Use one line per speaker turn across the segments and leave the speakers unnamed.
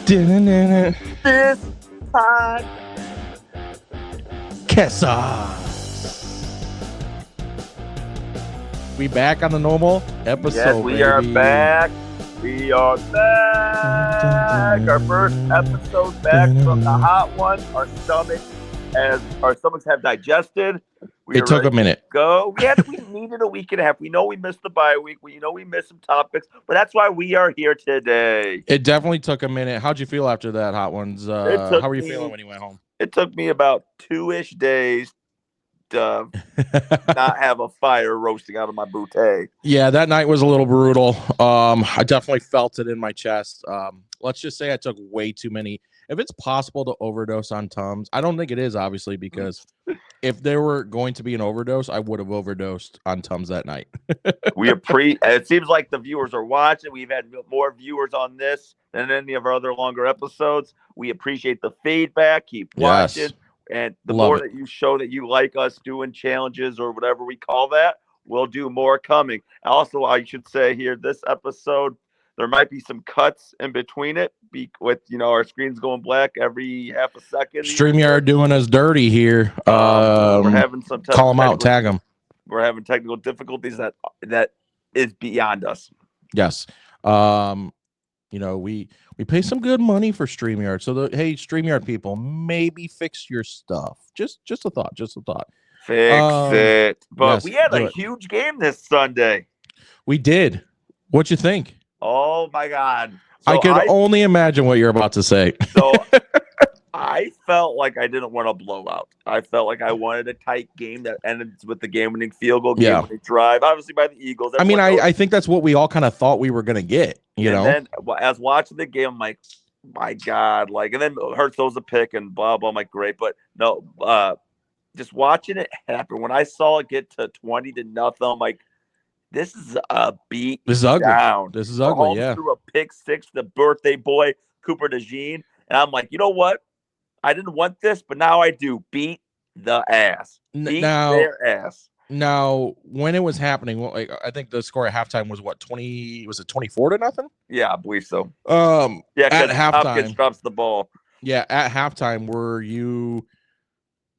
This podcast
Sox. We back on the normal episode.
Yes, we are back. We are back. Our first episode back from the hot one. Our stomachs have digested.
It took a minute.
We needed a week and a half. We know we missed the bye week. We know we missed some topics, but that's why we are here today.
It definitely took a minute. How'd you feel after that, Hot Ones? How were you feeling when you went home?
It took me about 2-ish days to not have a fire roasting out of my bootay.
Yeah, that night was a little brutal. I definitely felt it in my chest. Let's just say I took way too many. If it's possible to overdose on Tums, I don't think it is, obviously, because if there were going to be an overdose, I would have overdosed on Tums that night.
It seems like the viewers are watching. We've had more viewers on this than any of our other longer episodes. We appreciate the feedback. Keep watching.
Yes.
And the
Love
more
it.
that you show that you like us doing challenges or whatever we call that, we'll do more coming. Also, I should say here, this episode, there might be some cuts in between it with, our screens going black every half a second.
StreamYard doing us dirty here.
We're having some
call them out, tag them.
We're having technical difficulties that is beyond us.
Yes. We pay some good money for StreamYard. So hey, StreamYard people, maybe fix your stuff. Just a thought.
Fix it. But
yes,
we had a huge game this Sunday.
We did. What'd you think?
Oh my God. So
I could only imagine what you're about to say.
So I felt like I didn't want a blowout. I felt like I wanted a tight game that ended with the game-winning field goal, game-winning drive, obviously by the Eagles.
I think that's what we all kind of thought we were going to get,
Then as watching the game, I'm like, my God. And then Hurts throws a pick and blah, blah. I'm like, great. But no, just watching it happen. When I saw it get to 20-0, I'm like, this is a beat.
This is ugly.
Down.
This is ugly.
Mahomes
Yeah.
threw a pick six to the birthday boy, Cooper DeJean. And I'm like, you know what? I didn't want this, but now I do. Beat the ass. Beat their ass.
Now, when it was happening, I think the score at halftime was what, 20? Was it 24-0?
Yeah, I believe so.
At halftime,
Hopkins drops the ball.
Yeah, at halftime, were you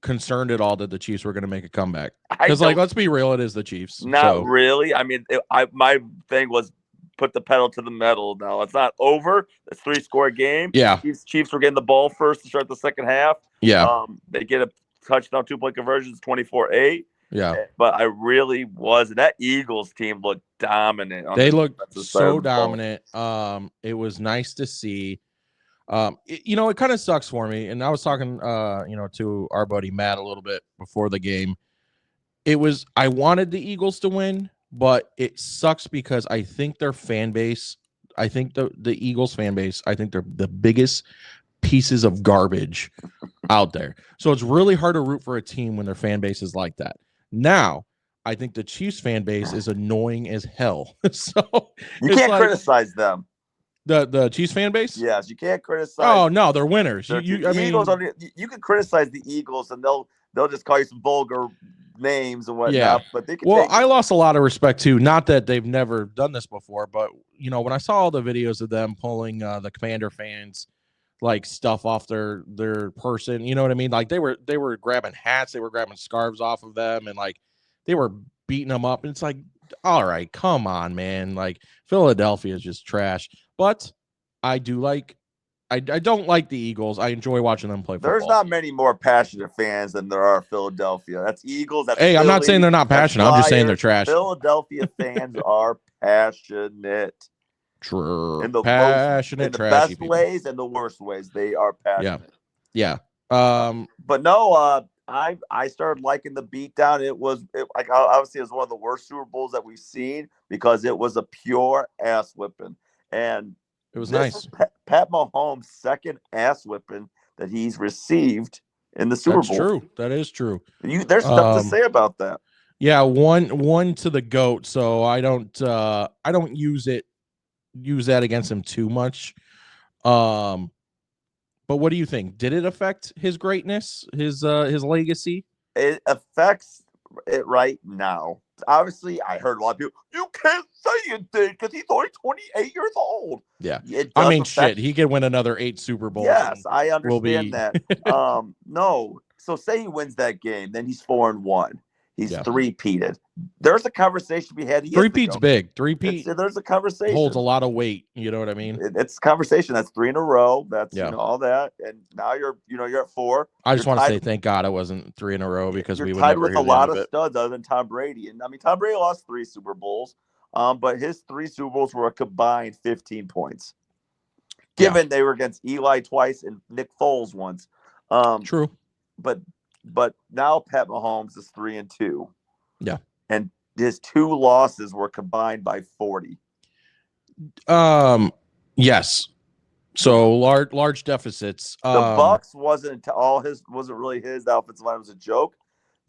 concerned at all that the Chiefs were going to make a comeback? Because, let's be real, it is the Chiefs.
Not really. I mean, my thing was put the pedal to the metal. Now it's not over. It's 3-score game.
Yeah.
Chiefs were getting the ball first to start the second half.
Yeah.
They get a touchdown, 2-point conversions, 24-8.
Yeah.
But I really was. That Eagles team looked dominant.
They looked so dominant. It was nice to see. It kind of sucks for me. And I was talking, to our buddy Matt a little bit before the game. I wanted the Eagles to win, but it sucks because I think their fan base, I think the Eagles fan base, I think they're the biggest pieces of garbage out there. So it's really hard to root for a team when their fan base is like that. Now, I think the Chiefs fan base is annoying as hell. So
you can't criticize them.
The Chiefs fan base?
Yes, you can't criticize.
Oh no, they're winners. You
can criticize the Eagles and they'll just call you some vulgar names and whatnot.
Yeah.
But they can.
I lost a lot of respect too. Not that they've never done this before, but when I saw all the videos of them pulling the Commander fans stuff off their person, you know what I mean? They were grabbing hats, they were grabbing scarves off of them, and they were beating them up. And it's like, all right, come on, man. Philadelphia is just trash. But I do I don't like the Eagles. I enjoy watching them play football.
There's not many more passionate fans than there are Philadelphia. That's Eagles. That's
Philly, I'm not saying they're not passionate. I'm just saying they're trash.
Philadelphia fans are passionate.
True.
In the
passionate,
the best ways and the worst ways, they are passionate.
Yeah.
But no, I started liking the beatdown. Obviously it was one of the worst Super Bowls that we've seen because it was a pure ass whipping, and
it was nice.
Pat Mahomes' second ass whipping that he's received in the Super Bowl.
True. That is true.
There's stuff to say about that.
Yeah, one to the GOAT. So I don't use that against him too much. But what do you think? Did it affect his greatness, his legacy?
It affects it right now. obviously, I heard a lot of people, you can't say it did because he's only 28 years old.
Yeah.
It
I
does
mean,
affect.
shit, he could win another 8 Super Bowls.
Yes, I
Will
understand
be
that. No. So say he wins that game, then he's 4-1. He's
Yeah.
three-peated. There's a conversation we had.
Three-peat's big. Three-peat
There's a conversation.
holds a lot of weight. You know what I mean?
It's a conversation. That's 3 in a row. That's
Yeah.
all that. And now you're at 4.
I just want to say thank God it wasn't 3 in a row because we would
tied
never
with
hear
a
the
lot
end
of
of it.
studs other than Tom Brady. And I mean, Tom Brady lost 3 Super Bowls, but his 3 Super Bowls were a combined 15 points. Given they were against Eli twice and Nick Foles once.
True.
But now Pat Mahomes is 3-2.
Yeah.
And his 2 losses were combined by 40.
Yes. So large deficits.
The Bucks wasn't really his. The offensive line was a joke.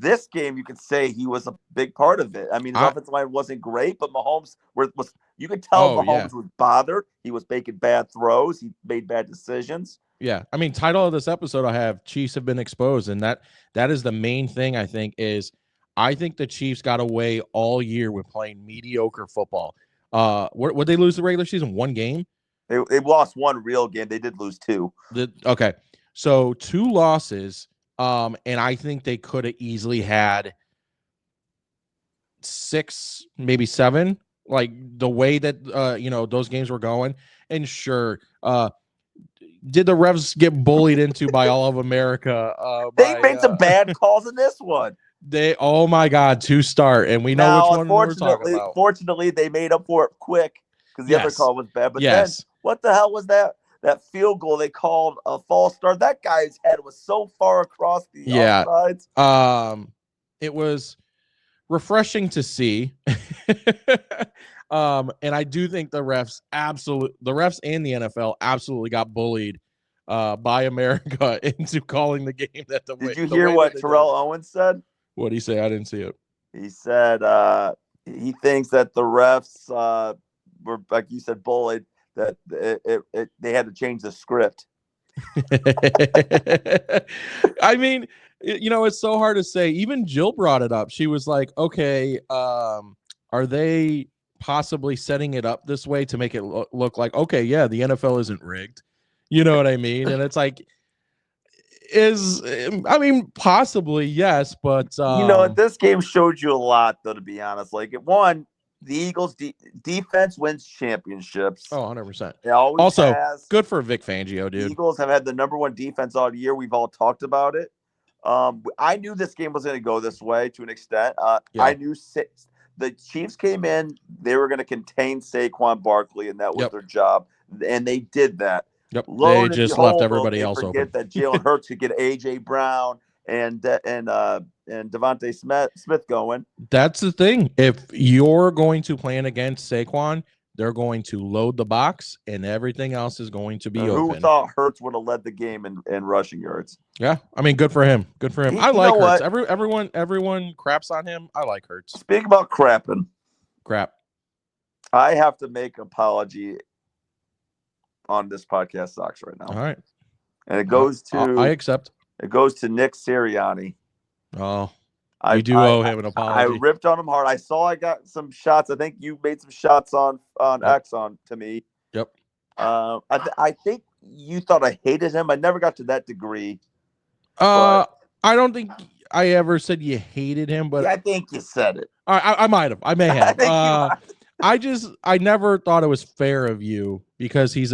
This game, you could say he was a big part of it. I mean, his offensive line wasn't great, but Mahomes was. You could tell Mahomes was bothered. He was making bad throws. He made bad decisions.
Yeah, I mean, title of this episode I have Chiefs have been exposed, and that is the main thing. I think the Chiefs got away all year with playing mediocre football. Would they lose the regular season? 1 game.
They lost 1 real game. They did lose 2.
Okay, so 2 losses. And I think they could have easily had 6, maybe 7. Like the way that those games were going. And sure, did the refs get bullied into by all of America?
They made some bad calls in this one.
Oh my God, 2 start, and we know which one we're talking about.
Fortunately, they made up for it quick because the other call was bad. But then, what the hell was that? That field goal they called a false start. That guy's head was so far across the offsides.
It was refreshing to see. And I do think the refs and the NFL absolutely got bullied by America into calling the game that the way.
Did you hear what Terrell Owens said?
What did he say? I didn't see it.
He said he thinks that the refs were, like you said, bullied. That they had to change the script.
I mean, it's so hard to say. Even Jill brought it up. She was like, okay, are they possibly setting it up this way to make it look like, okay, yeah, the NFL isn't rigged. You know what I mean? And it's like, possibly, yes, but
this game showed you a lot, though, to be honest. Like, one, the Eagles' defense wins championships.
Oh, 100%.
It always
also
has.
Good for Vic Fangio, dude.
The Eagles have had the #1 defense all year. We've all talked about it. I knew this game was going to go this way to an extent. I knew the Chiefs came in. They were going to contain Saquon Barkley, and that was their job. And they did that.
Yep. They just left everybody else open.
Forget that Jalen Hurts could get A.J. Brown and Devontae Smith going.
That's the thing. If you're going to plan against Saquon, they're going to load the box, and everything else is going to be open.
Who thought Hurts would have led the game in rushing yards?
Yeah, I mean, good for him. Good for him. I like Hurts. Everyone craps on him. I like Hurts.
Speaking about crapping.
Crap.
I have to make an apology on this Podcast Sox right now.
All right.
And it goes to...
I accept.
It goes to Nick Sirianni.
Oh, you do owe him an apology.
I ripped on him hard. I saw I got some shots. I think you made some shots on X to me.
Yep.
I think you thought I hated him. I never got to that degree.
I don't think I ever said you hated him, but
I think you said it.
I might have. I may have. I never thought it was fair of you because he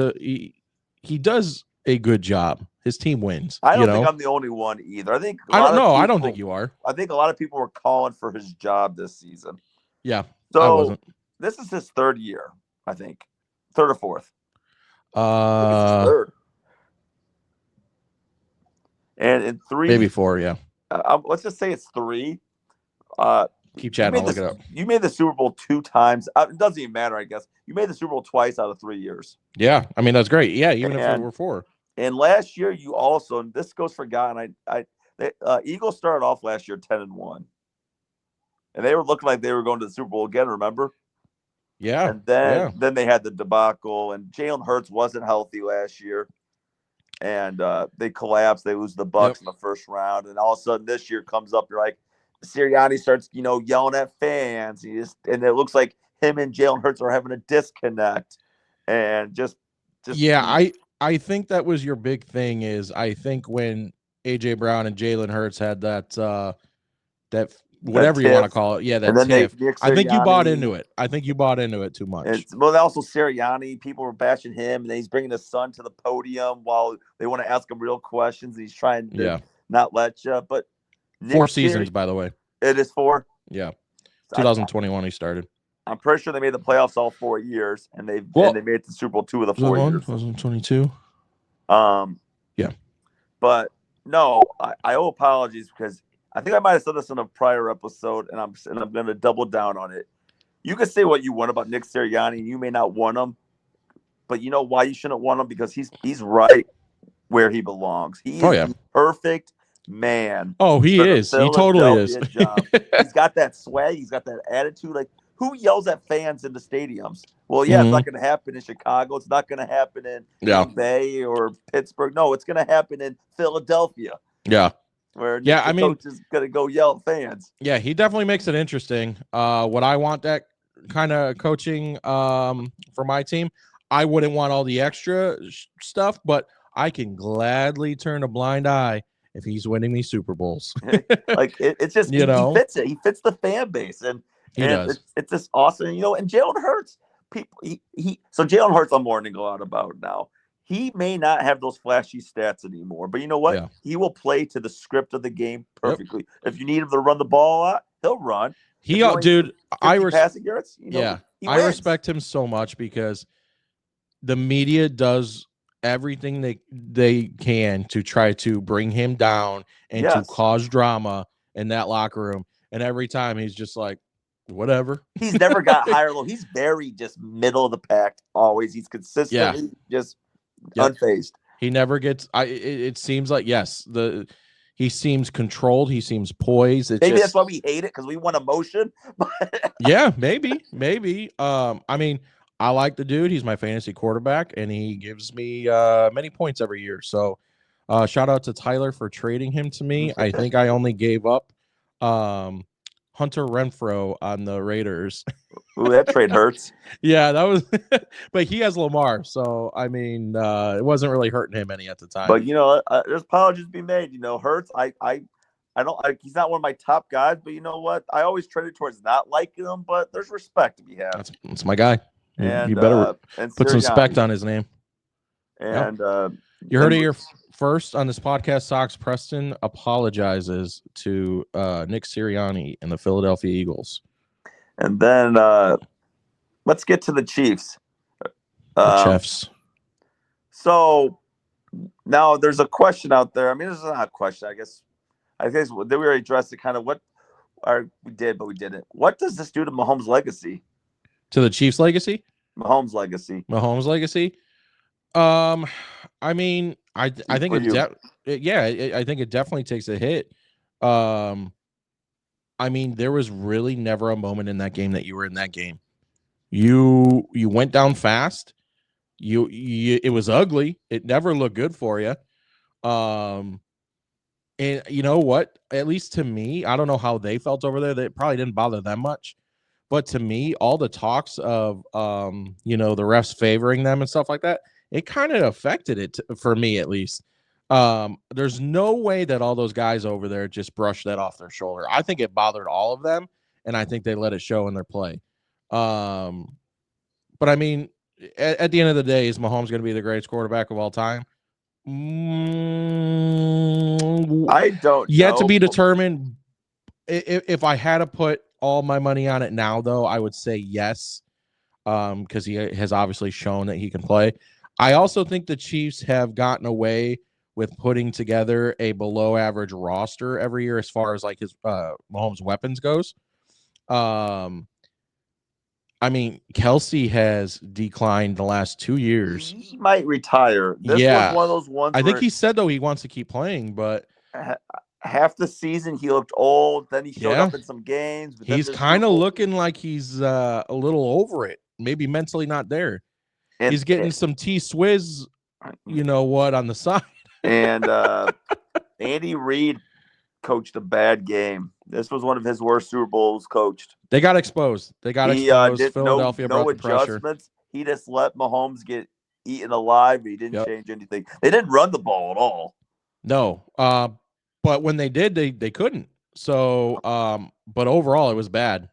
does a good job. His team wins.
I don't think I'm the only one either.
I don't think you are.
I think a lot of people were calling for his job this season.
Yeah.
So
I wasn't.
This is his 3rd year, I think. 3rd or 4th.
Third.
And in 3,
maybe 4, yeah.
Let's just say it's 3.
Keep chatting. I'll look it up.
You made the Super Bowl 2 times. It doesn't even matter, I guess. You made the Super Bowl twice out of 3 years.
Yeah, I mean that's great. Yeah, even if it were 4.
And last year, you also, and this goes forgotten. Eagles started off last year 10-1, and they were looking like they were going to the Super Bowl again. Remember?
Yeah.
And then they had the debacle, and Jalen Hurts wasn't healthy last year, and they collapsed. They lose the Bucks in the first round, and all of a sudden this year comes up. You're like, Sirianni starts, yelling at fans. And it looks like him and Jalen Hurts are having a disconnect. And just
yeah, I think that was your big thing. Is I think when AJ Brown and Jalen Hurts had that whatever you want to call it, yeah, that tiff. I think you bought into it. I think you bought into it too much.
Well, also Sirianni, people were bashing him, and he's bringing his son to the podium while they want to ask him real questions. He's trying to not let you. But
4 seasons, by the way.
It is 4.
Yeah, 2021 he started.
I'm pretty sure they made the playoffs all 4 years, and they made it to Super Bowl 2 of the 4 years.
2022.
Yeah. But no, I owe apologies because I think I might have said this in a prior episode, and I'm going to double down on it. You can say what you want about Nick Sirianni, and you may not want him, but you know why you shouldn't want him? Because he's right where he belongs. He is the perfect man.
Oh, he is. He totally is.
He's got that swag. He's got that attitude. Like, who yells at fans in the stadiums? Well, yeah, It's not going to happen in Chicago. It's not going to happen in Green Bay or Pittsburgh. No, it's going to happen in Philadelphia.
Yeah.
Where the coach is going to go yell at fans.
Yeah, he definitely makes it interesting. What I want that kind of coaching for my team, I wouldn't want all the extra stuff, but I can gladly turn a blind eye if he's winning me Super Bowls.
Like it's just he fits it. He fits the fan base, and
does.
It's just awesome. And Jalen Hurts, so Jalen Hurts I'm warning out about now. He may not have those flashy stats anymore, but you know what? Yeah. He will play to the script of the game perfectly. Yep. If you need him to run the ball a lot, he'll run.
I respect him so much because the media does everything they can to try to bring him down and to cause drama in that locker room. And every time he's just like, whatever.
He's never got high or low. He's very just middle of the pack always. He's consistently just unfazed.
He never gets. It seems like he seems controlled. He seems poised.
Maybe that's why we hate it because we want emotion.
Yeah, maybe. I mean, I like the dude. He's my fantasy quarterback, and he gives me many points every year. So, shout out to Tyler for trading him to me. I think I only gave up Hunter Renfrow on the Raiders.
Ooh, that trade hurts.
Yeah, that was, but he has Lamar, so I mean, it wasn't really hurting him any at the time.
But there's apologies to be made. Hurts. I don't. He's not one of my top guys, but you know what? I always trended towards not liking him, but there's respect to be had.
That's my guy. And you better put some respect on his name.
And
you heard it here first on this podcast. Sox Preston apologizes to Nick Sirianni and the Philadelphia Eagles.
And then let's get to the Chiefs.
Chiefs.
So now there's a question out there. I mean, this is not a question. I guess we already addressed it. Kind of we did, but we didn't. What does this do to Mahomes' legacy?
To the Chiefs' legacy?
Mahomes' legacy.
I mean, I think I think it definitely takes a hit. I mean, there was really never a moment in that game that you were in that game. You went down fast. It was ugly. It never looked good for you. And you know what? At least to me, I don't know how they felt over there. That probably didn't bother them much. But to me, all the talks of the refs favoring them and stuff like that, it kind of affected it for me at least. There's no way that all those guys over there just brushed that off their shoulder. I think it bothered all of them, and I think they let it show in their play. But I mean, at the end of the day, is Mahomes going to be the greatest quarterback of all time?
I don't know.
To be determined. If I had to put all my money on it now, though, I would say yes, because he has obviously shown that he can play. I also think the Chiefs have gotten away with putting together a below average roster every year as far as like his Mahomes weapons goes. I mean, Kelsey has declined the last 2 years.
He might retire. This was one of those ones.
I think he said though he wants to keep playing, but
half the season he looked old. Then he showed up in some games. But
he's kind of looking like he's a little over it. Maybe mentally not there. He's getting some T-Swizz, on the side.
And Andy Reid coached a bad game. This was one of his worst Super Bowls coached.
They got exposed.
Did
Philadelphia
no
brought the pressure.
adjustments. He just let Mahomes get eaten alive. He didn't change anything. They didn't run the ball at all.
No. But when they did, they couldn't. So, but overall, it was bad.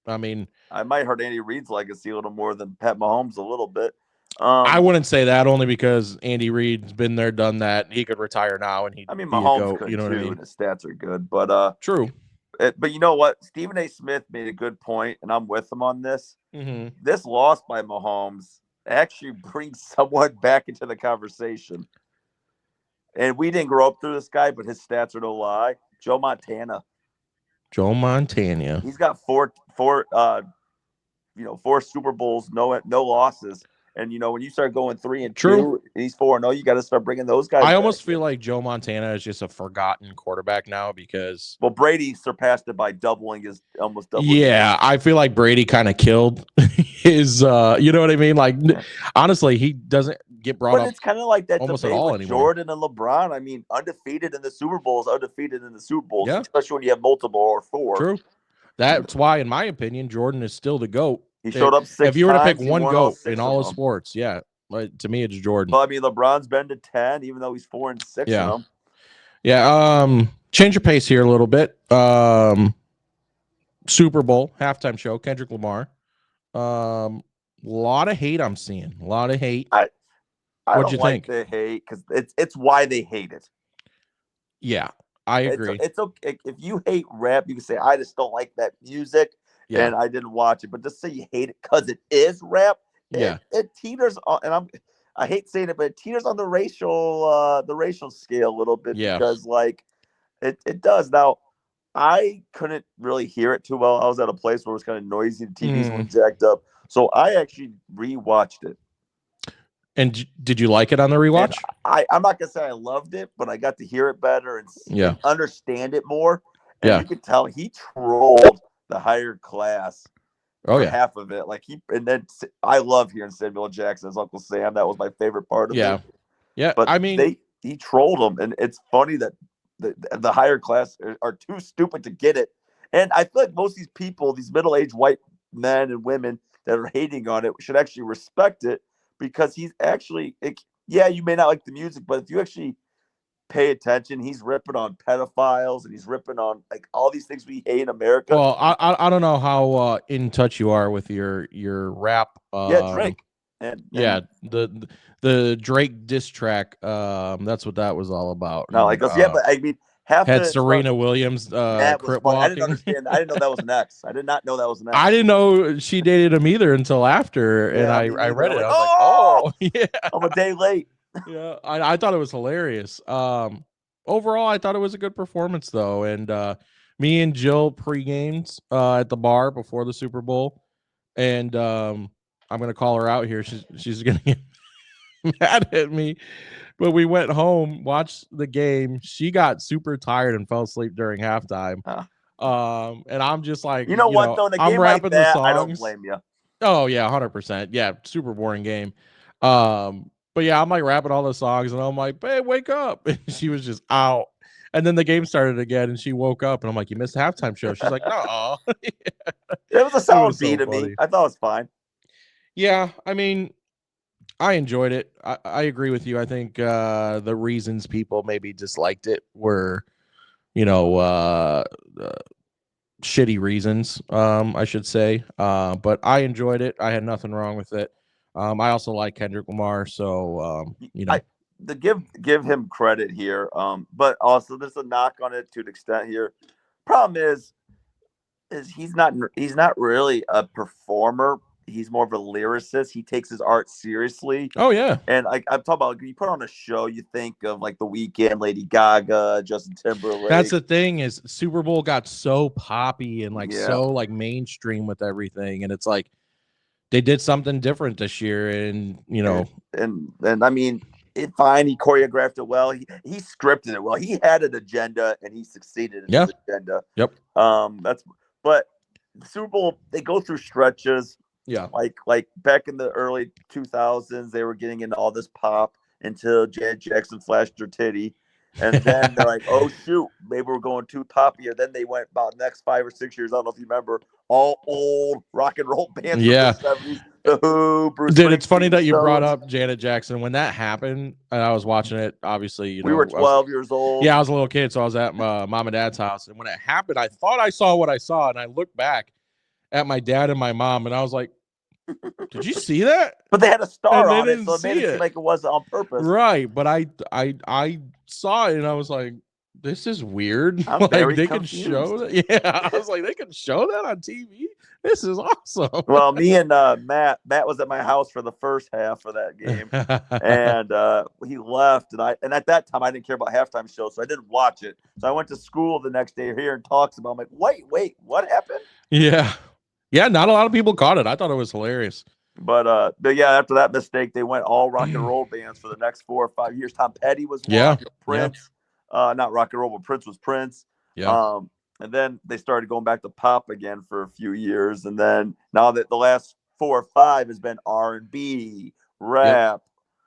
I mean,
I might hurt Andy Reid's legacy a little more than Pat Mahomes a little bit.
I wouldn't say that only because Andy Reid's been there, done that. He could retire now, and
Mahomes could,
you know
too,
what I mean?
and his stats are good, but
true.
But you know what? Stephen A. Smith made a good point, and I'm with him on this.
Mm-hmm.
This loss by Mahomes actually brings someone back into the conversation. And we didn't grow up through this guy, but his stats are no lie. Joe Montana. He's got four Super Bowls, no losses. And when you start going 3-2, and he's 4-0, you got to start bringing those guys.
I almost feel like Joe Montana is just a forgotten quarterback now because
Brady surpassed it by almost doubling.
Yeah, I feel like Brady kind of killed his. You know what I mean? Like, honestly, he doesn't get brought up.
But it's kind of like that
almost
debate
at all
with
anymore.
Jordan and LeBron. I mean, undefeated in the Super Bowls,
Yeah.
especially when you have multiple or four.
True. That's why, in my opinion, Jordan is still the GOAT.
He showed up 6 times.
If you were to pick one GOAT in all his sports, to me, it's Jordan.
Well, I mean, LeBron's been to 10, even though he's 4-6 in them.
Yeah. Change your pace here a little bit. Super Bowl halftime show, Kendrick Lamar. A lot of hate I'm seeing. A lot of hate.
What'd you think? The hate because it's why they hate it.
Yeah, I agree.
It's okay if you hate rap. You can say I just don't like that music, and I didn't watch it. But just say you hate it because it is rap. It teeters on, and I hate saying it, but it teeters on the racial scale a little bit because it does. Now I couldn't really hear it too well. I was at a place where it was kind of noisy. The TVs were jacked up, so I actually rewatched it.
And did you like it on the rewatch?
I'm not gonna say I loved it, but I got to hear it better and understand it more. And you could tell he trolled the higher class. Half of it. And then I love hearing Samuel Jackson as Uncle Sam. That was my favorite part of it.
Yeah.
But
I mean,
he trolled them, and it's funny that the higher class are too stupid to get it. And I feel like most of these people, these middle-aged white men and women that are hating on it, should actually respect it. Because he's actually, you may not like the music, but if you actually pay attention, he's ripping on pedophiles and he's ripping on all these things we hate in America.
Well, I don't know how in touch you are with your rap.
Drake.
The Drake diss track. That's what that was all about.
No, but I mean,
had Serena Williams crip walking.
I didn't understand. I didn't know that was an ex. I did not know that was an ex.
I didn't know she dated him either until after, and I read it. I was
I'm a day late.
I thought it was hilarious. Overall, I thought it was a good performance though, and me and Jill pre-gamed at the bar before the Super Bowl, and I'm gonna call her out here. She's gonna get mad at me. But we went home, watched the game. She got super tired and fell asleep during halftime. And I'm just like,
you know what? Though, in a game like that, I don't blame you.
Oh yeah, 100%. Yeah, super boring game. But yeah, I'm like rapping all the songs, and I'm like, "Babe, wake up!" And she was just out. And then the game started again, and she woke up, and I'm like, "You missed the halftime show." She's like, "No."
It was a solid beat to me. I thought it was fine.
Yeah, I mean, I enjoyed it. I agree with you. I think the reasons people maybe disliked it were, shitty reasons, I should say. But I enjoyed it. I had nothing wrong with it. I also like Kendrick Lamar, so
give him credit here. But also there's a knock on it to an extent here. Problem is he's not really a performer. He's more of a lyricist. He takes his art seriously.
Oh yeah.
And I'm talking about, you put on a show, you think of The Weeknd, Lady Gaga, Justin Timberlake.
That's the thing is Super Bowl got so poppy and so mainstream with everything, and it's like they did something different this year, and
and I mean, fine. He choreographed it well. He scripted it well. He had an agenda, and he succeeded in his agenda.
Yep.
But the Super Bowl, they go through stretches.
Yeah,
like back in the early 2000s, they were getting into all this pop until Janet Jackson flashed her titty, And then they're like, oh, shoot, maybe we're going too poppy. And then they went about the next 5 or 6 years. I don't know if you remember all old rock and roll bands
Yeah.
from the 70s. The Who, Bruce
Dude, it's funny that you
Stones.
brought up Janet Jackson. When that happened, and I was watching it, obviously,
we were 12 years old.
Yeah, I was a little kid, so I was at my mom and dad's house. And when it happened, I thought I saw what I saw. And I looked back at my dad and my mom, and I was like, did you see that?
But they had a star on it,
didn't
so it made it seem like it wasn't on purpose.
Right, but I saw it, and I was like, this is weird.
I'm
like
very
they
confused.
can show that. Yeah, I was like, they can show that on TV. This is awesome.
Well, me and Matt was at my house for the first half of that game, and he left, and at that time I didn't care about halftime shows, so I didn't watch it. So I went to school the next day here and talks about. I'm like, wait, what happened?
Yeah, not a lot of people caught it. I thought it was hilarious.
But yeah, after that mistake, they went all rock and roll bands for the next 4 or 5 years. Tom Petty was one. Prince, not rock and roll, but Prince was Prince.
Yeah.
And then they started going back to pop again for a few years, and then now that the last 4 or 5 has been R&B, rap.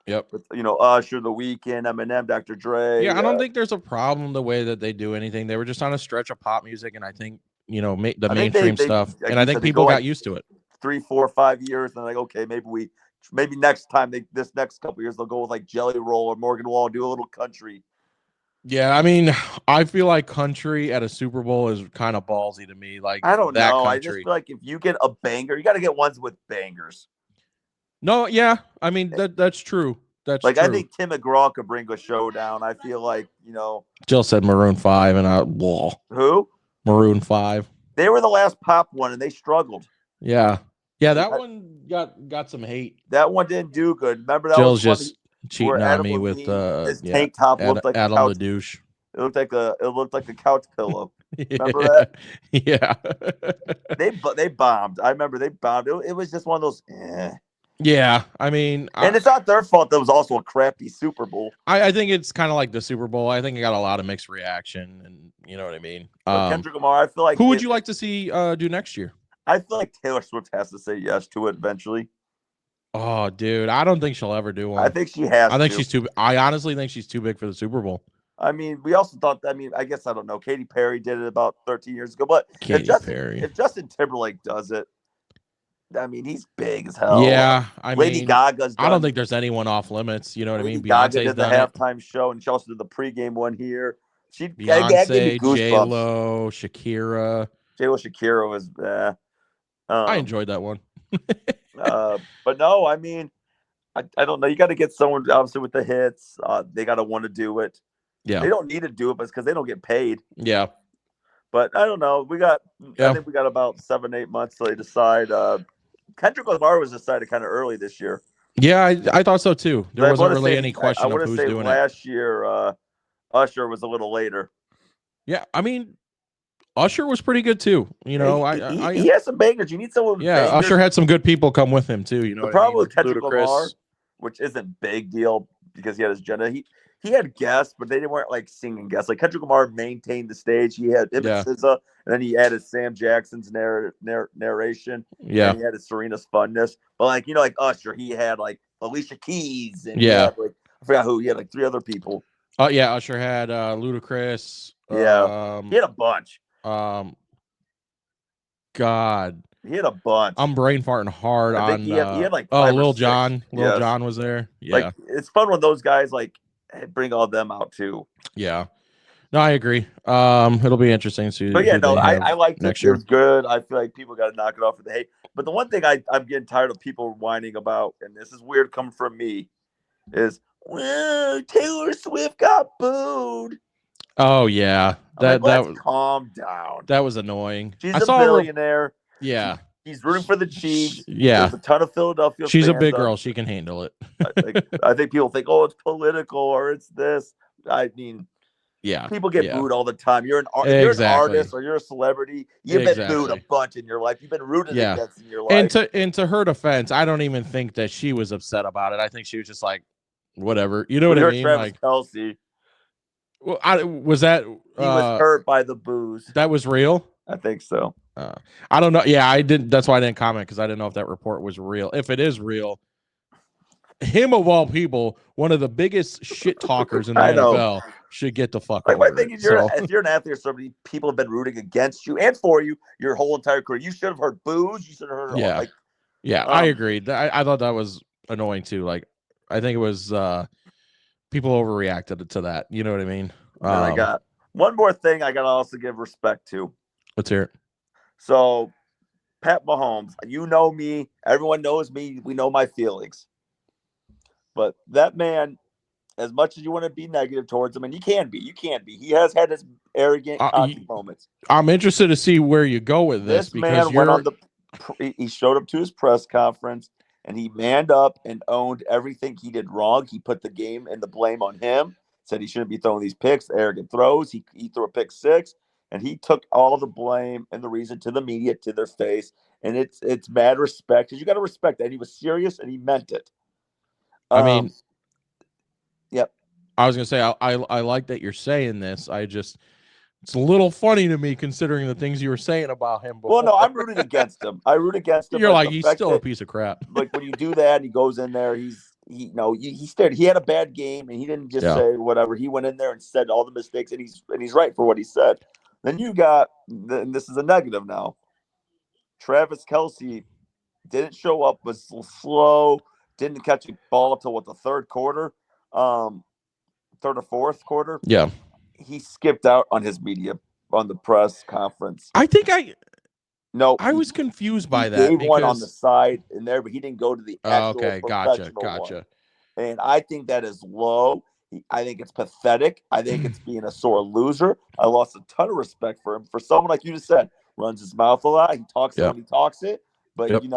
Yep.
With, Usher, The Weeknd, Eminem, Dr. Dre.
Yeah, I don't think there's a problem the way that they do anything. They were just on a stretch of pop music, and I think the mainstream stuff, and I think people got used to it.
3, 4, 5 years, and they're like, okay, maybe next time this next couple years they'll go with like Jelly Roll or Morgan Wall, do a little country.
Yeah, I mean, I feel like country at a Super Bowl is kind of ballsy to me. Like,
I don't know.
Country.
I just feel like if you get a banger, you got to get ones with bangers.
No, yeah, I mean that's true. That's
like
true.
I think Tim McGraw could bring a showdown. I feel like
Jill said Maroon 5, and
who?
Maroon 5.
They were the last pop one, and they struggled.
Yeah, that one got some hate.
That one didn't do good. Remember that?
Jill's just cheating on me with
his tank top looked like
Adam the douche.
It looked like a couch pillow. Remember that?
Yeah.
They bombed. I remember they bombed. It was just one of those.
Yeah, I mean,
and it's not their fault. That was also a crappy Super Bowl.
I think it's kind of like the Super Bowl. I think it got a lot of mixed reaction, and you know what I mean.
Kendrick Lamar, I feel like.
Who would you like to see do next year?
I feel like Taylor Swift has to say yes to it eventually.
Oh, dude, I don't think she'll ever do one.
I think she has.
I honestly think she's too big for the Super Bowl.
I mean, we also thought. I guess I don't know. Katy Perry did it about 13 years ago, but if Justin Timberlake does it, I mean, he's big as hell.
Yeah,
Lady Gaga's done.
I don't think there's anyone off limits. You know what I mean?
Beyonce did the halftime show, and she also did the pregame one here.
Beyonce, J-Lo, Shakira.
Shakira was.
I enjoyed that one.
But no, I mean, I don't know. You got to get someone obviously with the hits. They got to want to do it.
Yeah,
they don't need to do it, but it's because they don't get paid.
Yeah.
But I don't know. I think we got about 7-8 months till they decide. Kendrick Lamar was decided kind of early this year.
Yeah, I thought so too. There wasn't really any question of who's doing it.
Last year, Usher was a little later.
Yeah, I mean, Usher was pretty good too. He
has some bangers. You need someone.
Yeah, Usher had some good people come with him too.
The problem with Kendrick Lamar, which isn't big deal because he had his agenda. He had guests, but they weren't like singing guests. Like Kendrick Lamar maintained the stage. He had him and SZA, and then he added Sam Jackson's narration.
Yeah,
and he had Serena's funness. But like Usher, he had like Alicia Keys, and I forgot who. He had like 3 other people.
Oh yeah, Usher had Ludacris.
Yeah, he had a bunch.
God,
he had a bunch.
I'm brain farting hard on.
He had like
Lil Jon. Lil Jon was there. Yeah,
like it's fun when those guys like bring all them out too.
Yeah, no, I agree. It'll be interesting to see.
But yeah, no, I like
next year.
It was good. I feel like people got to knock it off with the hate. But the one thing I'm getting tired of people whining about, and this is weird coming from me, is Taylor Swift got booed.
Oh yeah, that
calm down.
That was annoying.
She's a billionaire.
Yeah,
he's rooting for the Chiefs.
Yeah,
there's a ton of Philadelphia.
She's a big girl. She can handle it.
I think people think, oh, it's political or it's this. I mean,
yeah,
people get booed all the time. You're an artist or you're a celebrity. You've been booed a bunch in your life. You've been rooted against in your life.
And to her defense, I don't even think that she was upset about it. I think she was just like, whatever. You know what I mean?
Travis Kelce.
Well, was that
he was hurt by the booze?
That was real.
I think so.
I don't know. Yeah, I didn't. That's why I didn't comment because I didn't know if that report was real. If it is real, him of all people, one of the biggest shit talkers in the NFL, should get the fuck
like
over
my thing
it.
is, if you're an athlete or somebody, people have been rooting against you and for you your whole entire career. You should have heard boos. You should have heard like.
Yeah, I agreed. I thought that was annoying too. Like, I think it was people overreacted to that. You know what I mean?
And I got one more thing I got to also give respect to.
Let's hear it.
So, Pat Mahomes, you know me. Everyone knows me. We know my feelings. But that man, as much as you want to be negative towards him, and you can be. He has had his arrogant cocky moments.
I'm interested to see where you go with this because
man went on he showed up to his press conference and he manned up and owned everything he did wrong. He put the game and the blame on him, said he shouldn't be throwing these picks, arrogant throws. He threw a pick 6, and he took all the blame and the reason to the media, to their face. And it's mad respect, because you got to respect that. He was serious and he meant it.
I mean,
yep.
I was gonna say I like that you're saying this. It's a little funny to me considering the things you were saying about him before.
Well, no, I'm rooting against him. I root against him.
You're like, he's still a piece of crap.
Like, when you do that and he goes in there, he stared. He had a bad game and he didn't just say whatever. He went in there and said all the mistakes, and he's right for what he said. Then you got, and this is a negative now, Travis Kelce didn't show up, was slow, didn't catch a ball up till the third quarter, third or fourth quarter.
Yeah.
He skipped out on his media, on the press conference.
I think I was confused by that.
He gave one on the side in there, but he didn't go to the actual
gotcha.
one. And I think that is low. I think it's pathetic. I think it's being a sore loser. I lost a ton of respect for him. For someone like you just said, runs his mouth a lot. He talks it when he talks it. But, you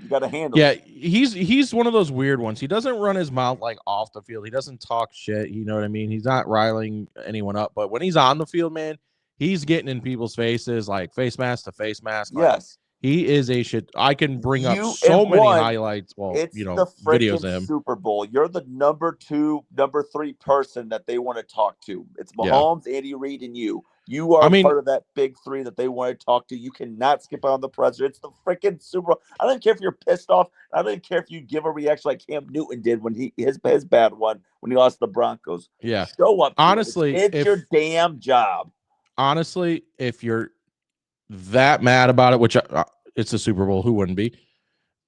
got to handle it.
Yeah, he's one of those weird ones. He doesn't run his mouth like off the field. He doesn't talk shit. You know what I mean? He's not riling anyone up. But when he's on the field, man, he's getting in people's faces, like face mask to face mask.
Yes.
He is a shit. I can bring up so many highlights. Well,
it's
the
videos
of him.
Super Bowl. You're the number 2, number 3 person that they want to talk to. It's Mahomes, Andy Reid, and you. You are part of that big 3 that they want to talk to. You cannot skip out on the president. It's the freaking Super Bowl. I don't care if you're pissed off. I don't care if you give a reaction like Cam Newton did when his bad one when he lost the Broncos.
Yeah.
Show up.
Honestly,
it's your damn job.
Honestly, if you're that mad about it, which it's a Super Bowl, who wouldn't be?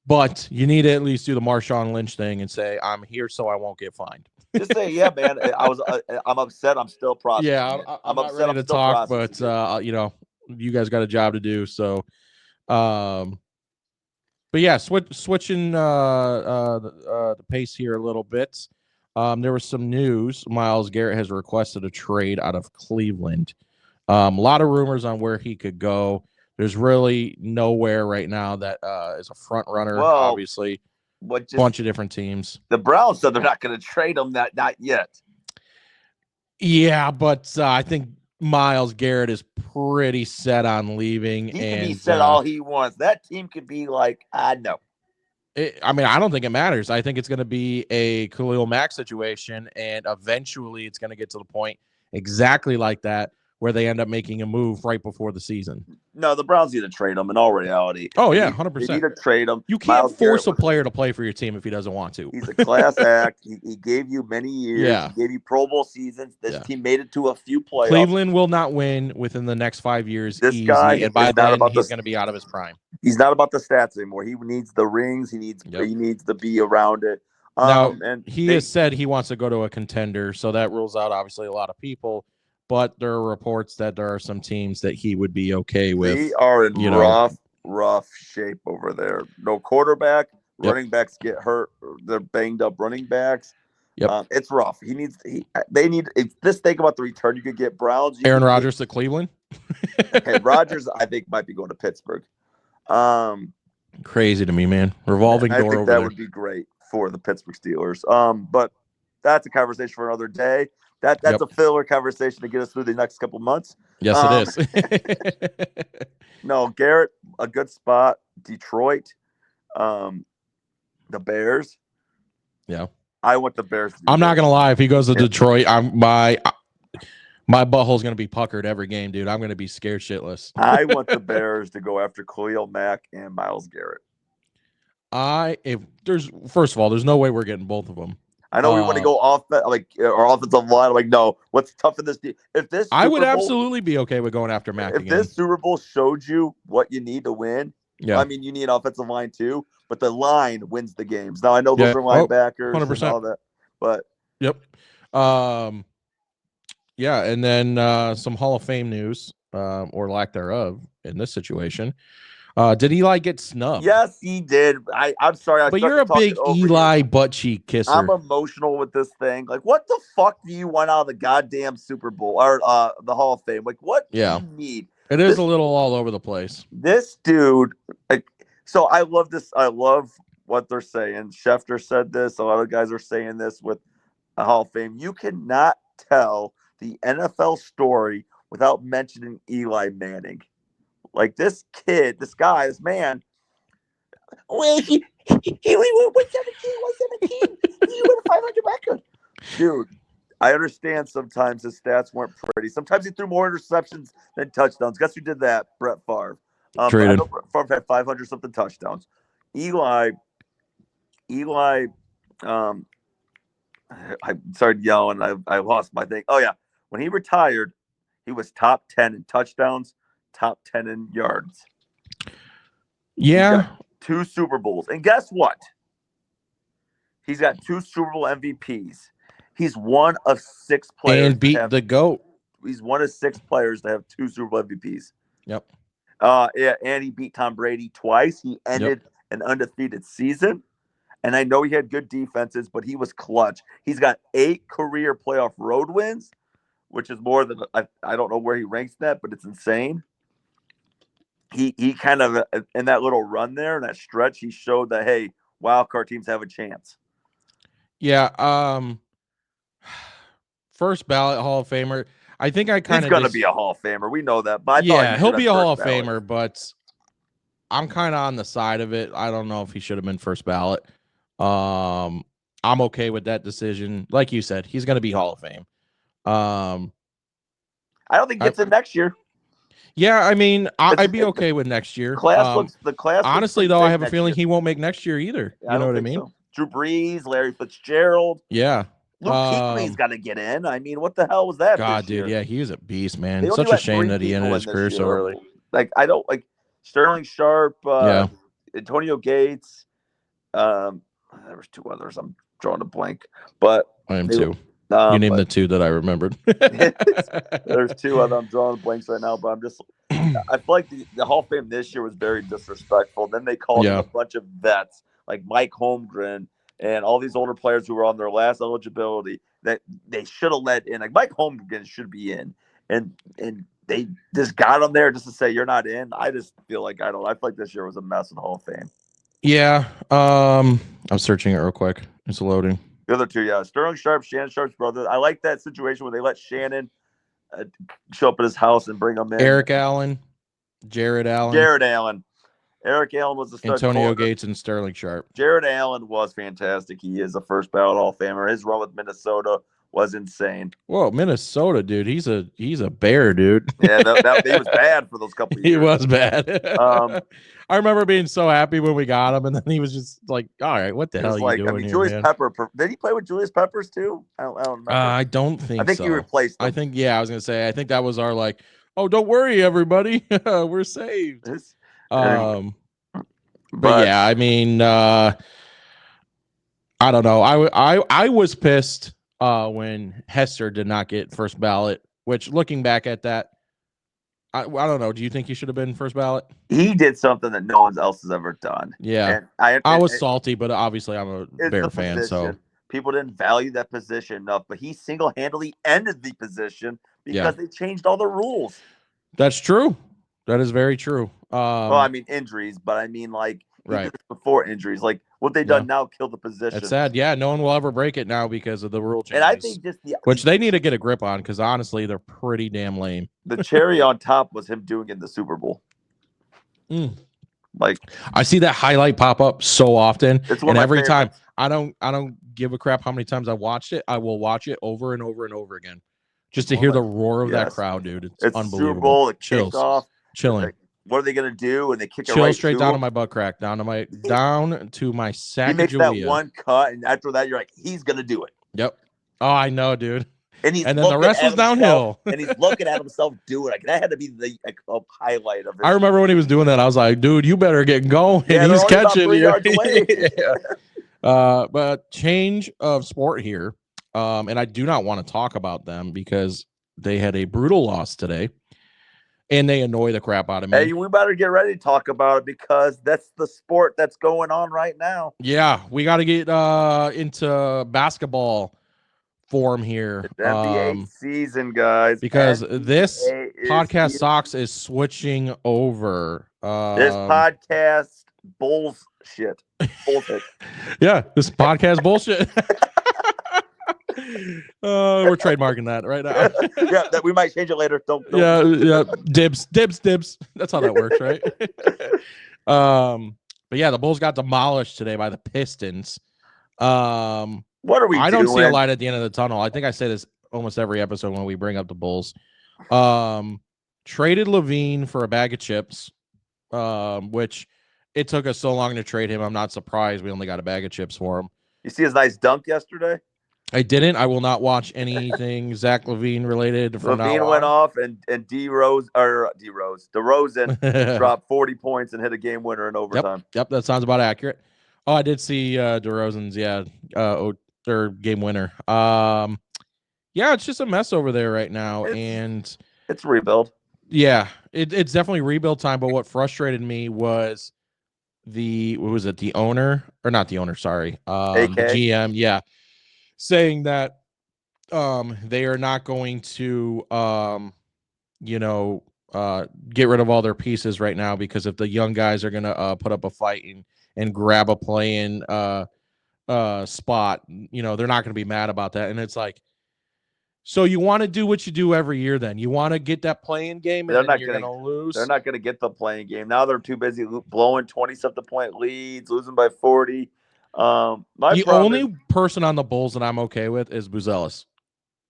But you need to at least do the Marshawn Lynch thing and say, "I'm here so I won't get fined."
Just say, "Yeah, man, I'm upset. I'm still processing."
Yeah, I'm not upset, ready to talk, but you guys got a job to do. So, but yeah, switching the pace here a little bit. There was some news. Myles Garrett has requested a trade out of Cleveland. A lot of rumors on where he could go. There's really nowhere right now that is a front runner. Well, obviously, a bunch of different teams.
The Browns said they're not going to trade him. Not yet.
Yeah, but I think Myles Garrett is pretty set on leaving.
He can be set all he wants. That team could be like, no.
I don't think it matters. I think it's going to be a Khalil Mack situation, and eventually it's going to get to the point exactly like that, where they end up making a move right before the season.
No, the Browns need to trade him in all reality.
Oh, yeah, 100%.
They need to trade him.
You can't force a player to play for your team if he doesn't want to.
He's a class act. He gave you many years.
Yeah.
He gave you Pro Bowl seasons. This team made it to a few playoffs.
Cleveland will not win within the next 5 years.
This guy,
and by then, he's going to be out of his prime.
He's not about the stats anymore. He needs the rings. He needs to be around it.
And he has said he wants to go to a contender, so that rules out, obviously, a lot of people. But there are reports that there are some teams that he would be okay with.
We are in rough shape over there. No quarterback. Running backs get hurt. They're banged up running backs.
Yep.
It's rough. They need. Think about the return you could get. Browns.
Aaron Rodgers to Cleveland.
Okay, Rodgers, I think, might be going to Pittsburgh.
Crazy to me, man. Revolving door over there. I think
that would be great for the Pittsburgh Steelers. But that's a conversation for another day. That's a filler conversation to get us through the next couple months.
Yes, it
is. No, Garrett, a good spot. Detroit, the Bears.
Yeah,
I want the Bears.
I'm not gonna lie. If he goes to Detroit, my butthole's gonna be puckered every game, dude. I'm gonna be scared shitless.
I want the Bears to go after Khalil Mack and Myles Garrett.
First of all, there's no way we're getting both of them.
I know we want to go off or offensive line. I'm like, no, what's tough in this? If this,
I would absolutely be okay with going after Mac
again. This Super Bowl showed you what you need to win, I mean, you need an offensive line too, but the line wins the games. Now I know those are linebackers 100%. And all that, but
yeah, and then some Hall of Fame news, or lack thereof, in this situation. Did Eli get snubbed?
Yes, he did. I'm sorry.
But you're a big Eli butt cheek kisser.
I'm emotional with this thing. Like, what the fuck do you want out of the goddamn Super Bowl or the Hall of Fame? Like, what do you need?
It is a little all over the place.
This dude, so I love this. I love what they're saying. Schefter said this. A lot of guys are saying this with the Hall of Fame. You cannot tell the NFL story without mentioning Eli Manning. Like this kid, this man. Well, he went 17. He went a 500 record. Dude, I understand sometimes his stats weren't pretty. Sometimes he threw more interceptions than touchdowns. Guess who did that? Brett Favre.
Traded.
I know Brett Favre had 500 something touchdowns. Eli. I started yelling. I lost my thing. Oh yeah, when he retired, he was top 10 in touchdowns. Top 10 in yards.
Yeah.
2 Super Bowls. And guess what? He's got 2 Super Bowl MVPs. He's one of 6 players.
And beat the GOAT.
He's one of 6 players to have 2 Super Bowl MVPs.
Yep.
Yeah, and he beat Tom Brady twice. He ended an undefeated season. And I know he had good defenses, but he was clutch. He's got 8 career playoff road wins, which is more than I don't know where he ranks that, but it's insane. He kind of, in that little run there, that stretch, he showed that, hey, wild card teams have a chance.
Yeah. First ballot Hall of Famer. I think I kind of.
He's going to be a Hall of Famer. We know that. But
he'll be a Hall of Famer, but I'm kind of on the side of it. I don't know if he should have been first ballot. I'm okay with that decision. Like you said, he's going to be Hall of Fame.
I don't think he gets it next year.
Yeah, I mean, I'd be okay with next year.
The class.
Honestly, though, I have a feeling he won't make next year either. You know what I mean?
So. Drew Brees, Larry Fitzgerald.
Yeah.
Luke Kuechly's got to get in. I mean, what the hell was that?
God, dude, yeah, he was a beast, man. Such a shame that he ended his career so early.
Like, I don't like Sterling Sharp, Antonio Gates. There was 2 others. I'm drawing a blank, but
I am too. You named the 2 that I remembered.
There's 2 of them. I'm drawing blanks right now, but I feel like the Hall of Fame this year was very disrespectful. Then they called a bunch of vets like Mike Holmgren and all these older players who were on their last eligibility that they should have let in. Like Mike Holmgren should be in, and they just got him there just to say you're not in. I just feel like I feel like this year was a mess in the Hall of Fame.
Yeah, I'm searching it real quick. It's loading.
The other 2, Sterling Sharp, Shannon Sharp's brother. I like that situation where they let Shannon show up at his house and bring him in.
Eric Allen, Jared Allen.
Eric Allen was the stud
Antonio
corner.
Gates and Sterling Sharp.
Jared Allen was fantastic. He is a first ballot Hall of Famer. His run with Minnesota was insane.
Whoa, Minnesota, dude. He's a bear, dude.
Yeah, he was bad for those couple of years.
He was bad. I remember being so happy when we got him, and then he was just like, "All right, what the hell are you doing here,
Julius
man?"
Pepper. Did he play with Julius Peppers too? I don't remember.
I don't think.
I think
so.
he replaced him.
I think. Yeah, I was gonna say. I think that was our like. Oh, don't worry, everybody. We're saved. But yeah, I mean, I don't know. I was pissed when Hester did not get first ballot. Which, looking back at that, I don't know. Do you think he should have been first ballot?
He did something that no one else has ever done.
Yeah, I was salty, but obviously I'm a Bear fan, so
people didn't value that position enough. But he single-handedly ended the position because they changed all the rules.
That's true. That is very true.
Well, I mean injuries, but I mean like before injuries, like what they done now killed the position.
It's sad. Yeah, no one will ever break it now because of the rule changes.
And I think
which they need to get a grip on because honestly, they're pretty damn lame.
The cherry on top was him doing it in the Super Bowl. Like
I see that highlight pop up so often, and every time I don't give a crap how many times I watched it. I will watch it over and over and over again, just to hear the roar of that crowd, dude. It's unbelievable.
Super Bowl, it
chills,
off.
Chilling.
what are they gonna do? And they kick it
chill
right
straight
to
down
him.
to my butt crack, down to my Sacagawea.
He makes that one cut, and after that, you're like, he's gonna do it.
Yep. Oh, I know, dude.
And
then the rest was downhill.
And he's looking at himself do it. Like that had to be the highlight of it.
I remember when he was doing that, I was like, dude, you better get going.
Yeah,
he's catching
you.
Yeah. But change of sport here. And I do not want to talk about them because they had a brutal loss today. And they annoy the crap out of me.
Hey, we better get ready to talk about it because that's the sport that's going on right now.
Yeah, we got to get into basketball form here.
It's NBA season, guys.
Because this Podcast Sox is switching over.
This podcast bullshit. Bullshit.
Yeah, this podcast bullshit. We're trademarking that right now.
Yeah, that we might change it later. Don't.
Yeah. Dibs. That's how that works, right? But yeah, the Bulls got demolished today by the Pistons.
What are we?
I don't see a light at the end of the tunnel. I think I say this almost every episode when we bring up the Bulls. Traded Lavine for a bag of chips, which it took us so long to trade him. I'm not surprised we only got a bag of chips for him.
You see his nice dunk yesterday?
I didn't. I will not watch anything Zach Lavine related.
Lavine went off, and DeRozan dropped 40 points and hit a game winner in overtime.
Yep, that sounds about accurate. Oh, I did see DeRozan's their game winner. Yeah, it's just a mess over there right now, and
it's rebuild.
Yeah, it's definitely rebuild time. But what frustrated me was the owner, or not the owner? Sorry, the GM. Yeah. Saying that they are not going to get rid of all their pieces right now because if the young guys are gonna put up a fight and grab a play-in spot, they're not gonna be mad about that. And it's like, so you want to do what you do every year, then you want to get that play-in game, and then you're gonna lose.
They're not gonna get the playing game now. They're too busy blowing 20-something point leads, losing by 40. The
only person on the Bulls that I'm okay with is Buzelis.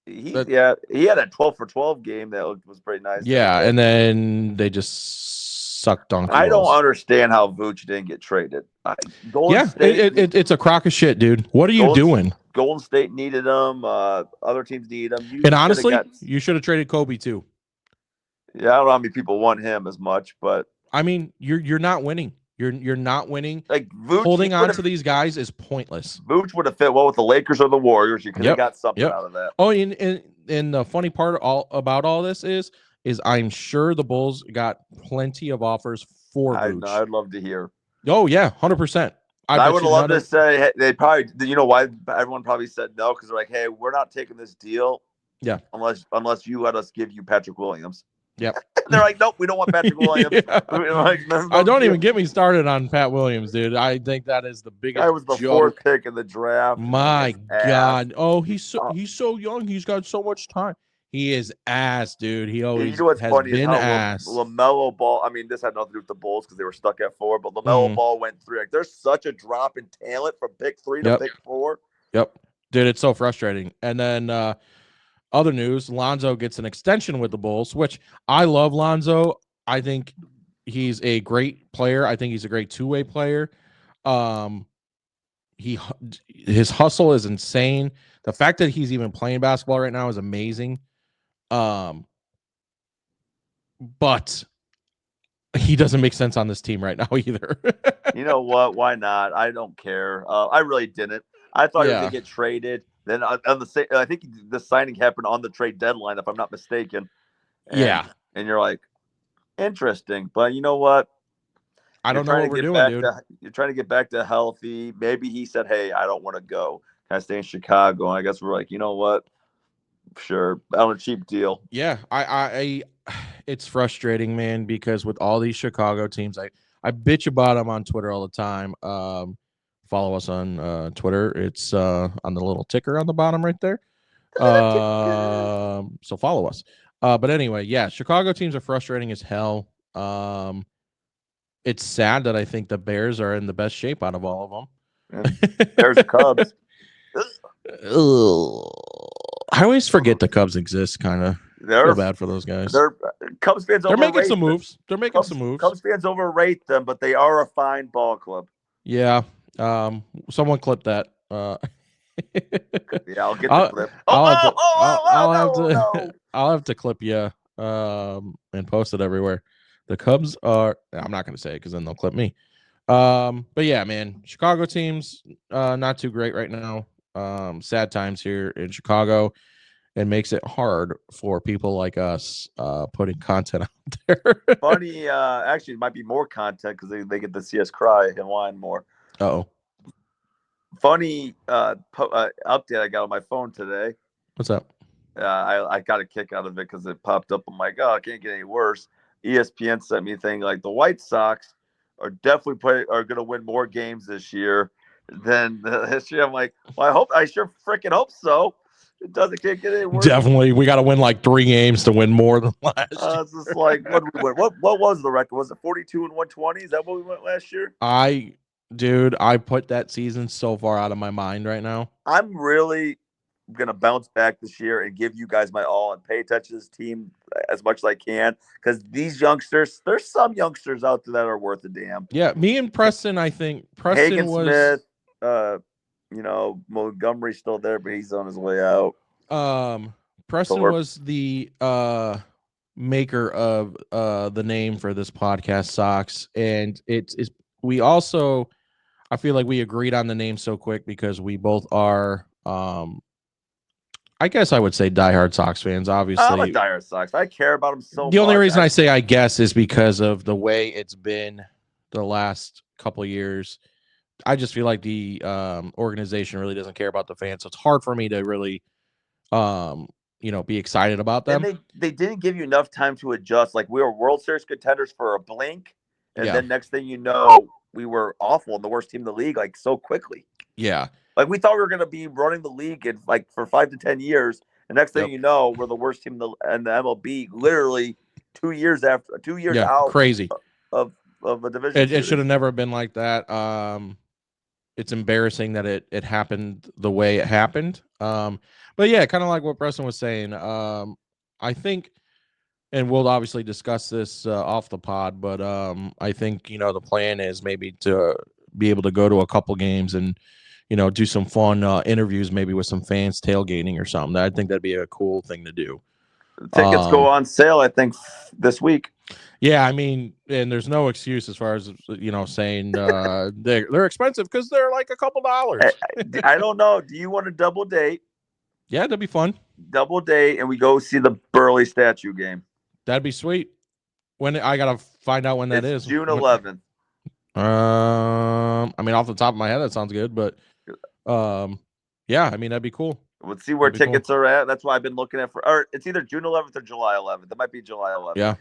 He had a 12 for 12 game that was pretty nice.
Yeah, and then they just sucked on.
I don't understand how Vooch didn't get traded.
It's a crock of shit, dude. What are you doing?
Golden State needed him. Other teams needed him.
And honestly, you should have traded Kobe too.
Yeah, I don't know how many people want him as much, but
I mean, you're not winning. You're not winning.
Like Vooch,
holding on to these guys is pointless.
Vooch would have fit well with the Lakers or the Warriors. You could have got something out of that.
Oh, and the funny part about all this is I'm sure the Bulls got plenty of offers for Vooch.
I'd love to hear.
Oh yeah, 100%.
I would love to say, hey, they probably, why everyone probably said no, because they're like, hey, we're not taking this deal.
Yeah.
Unless you let us give you Patrick Williams.
Yep.
They're like, nope, we don't want Patrick Williams.
Don't even get me started on Pat Williams, dude. I think that is the biggest.
I was the fourth pick in the draft.
My God. Oh, he's so young. He's got so much time. He is ass, dude. He always has been ass.
LaMelo Ball. I mean, this had nothing to do with the Bulls because they were stuck at 4, but LaMelo Ball went 3. Like, there's such a drop in talent from pick 3 to pick 4.
Yep, dude, it's so frustrating. And then other news: Lonzo gets an extension with the Bulls, which I love. Lonzo, I think he's a great player. I think he's a great two-way player. His hustle is insane. The fact that he's even playing basketball right now is amazing. But he doesn't make sense on this team right now either.
You know what? Why not? I don't care. I really didn't. I thought he was going to get traded. Then I think the signing happened on the trade deadline, if I'm not mistaken. And you're like, interesting. But you know what?
I don't know what we're doing, dude.
You're trying to get back to healthy. Maybe he said, hey, I don't want to go. Can I stay in Chicago? And I guess we're like, you know what? Sure. On a cheap deal.
Yeah. I it's frustrating, man, because with all these Chicago teams, I bitch about them on Twitter all the time. Follow us on Twitter. It's on the little ticker on the bottom right there. So follow us. But anyway, yeah, Chicago teams are frustrating as hell. It's sad that I think the Bears are in the best shape out of all of them.
Yeah. Bears and Cubs.
I always forget the Cubs exist, kind of. feel bad for those guys.
They're Cubs fans.
They're making some moves. They're making some moves.
Cubs fans overrate them, but they are a fine ball club.
Yeah. Someone clip that.
Yeah, I'll get the clip.
I'll have to clip you and post it everywhere. The Cubs are. I'm not going to say it because then they'll clip me. But yeah, man, Chicago teams not too great right now. Sad times here in Chicago. It makes it hard for people like us putting content out there.
Funny, actually, it might be more content because they get to see us cry and whine more.
Oh,
funny update I got on my phone today.
What's up?
I got a kick out of it because it popped up. I'm like, oh, it can't get any worse. ESPN sent me a thing like the White Sox are definitely going to win more games this year than the history. I'm like, well, I sure freaking hope so. It can't get any worse.
Definitely, we got to win like 3 games to win more than last year.
It's just like, what did we win? What was the record? Was it 42 and 120? Is that what we went last year?
Dude, I put that season so far out of my mind right now.
I'm really going to bounce back this year and give you guys my all and pay attention to this team as much as I can because these youngsters, there's some youngsters out there that are worth a damn.
Yeah, me and Preston, I think Preston
Hagen
was
Smith, Montgomery's still there, but he's on his way out.
Preston was the maker of the name for this podcast, Sox, and we also, I feel like we agreed on the name so quick because we both are, I guess I would say diehard Sox fans. Obviously,
I'm a diehard Sox. I care about them so much.
The only reason I say I guess is because of the way it's been the last couple of years. I just feel like the organization really doesn't care about the fans, so it's hard for me to really, be excited about them.
And they didn't give you enough time to adjust. Like we were World Series contenders for a blink, and then next thing you know, we were awful and the worst team in the league like so quickly.
Yeah,
like we thought we were going to be running the league in like for 5 to 10 years, and next thing you know, we're the worst team in the MLB. Literally 2 years out.
Crazy
of a division.
It should have never been like that. It's embarrassing that it happened the way it happened. But yeah, kind of like what Preston was saying. I think, and we'll obviously discuss this off the pod, but I think, the plan is maybe to be able to go to a couple games and, do some fun interviews, maybe with some fans tailgating or something. I think that'd be a cool thing to do.
Tickets go on sale, I think, this week.
Yeah, I mean, and there's no excuse as far as saying they're expensive because they're like a couple dollars.
I don't know. Do you want a double date?
Yeah, that'd be fun.
Double date, and we go see the Burley statue game.
That'd be sweet. When I gotta find out when that is.
June 11th.
I mean, off the top of my head, that sounds good, but yeah, I mean, that'd be cool.
Let's see where tickets are at. That's why I've been looking at or it's either June 11th or July 11th. It might be July 11th.
Yeah.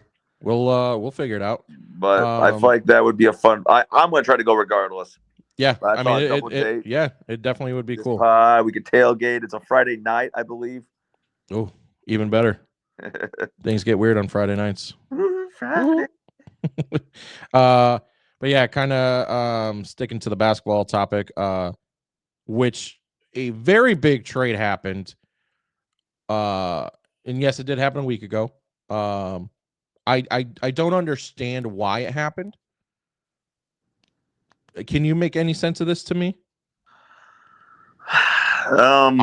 We'll figure it out.
But I feel like that would be a fun. I'm going to try to go regardless.
Yeah, I mean, it definitely would be cool.
We could tailgate. It's a Friday night, I believe.
Oh, even better. Things get weird on Friday nights.
Friday.
But yeah, kind of sticking to the basketball topic, which a very big trade happened. And yes, it did happen a week ago. I don't understand why it happened. Can you make any sense of this to me? I'm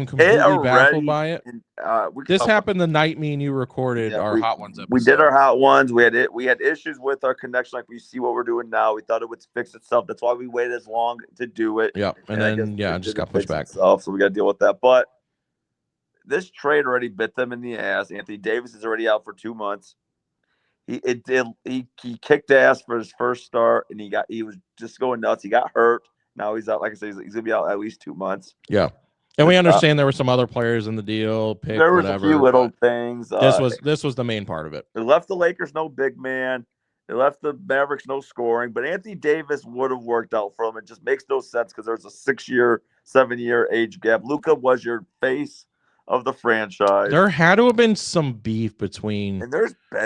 completely baffled by it. This happened the night me and you recorded our Hot Ones episode.
We did our Hot Ones. We had issues with our connection, like we see what we're doing now. We thought it would fix itself. That's why we waited as long to do it.
Yeah, and then it just got pushed back.
So we got to deal with that. But this trade already bit them in the ass. Anthony Davis is already out for 2 months. He kicked ass for his first start, and he was just going nuts. He got hurt. Now he's out. Like I said, he's gonna be out at least 2 months.
Yeah, and we understand there were some other players in the deal.
There was a few little things.
This was the main part of it.
It left the Lakers no big man. It left the Mavericks no scoring. But Anthony Davis would have worked out for him. It just makes no sense because there's a 6-year, 7-year age gap. Luka was your face of the franchise.
There had to have been some beef between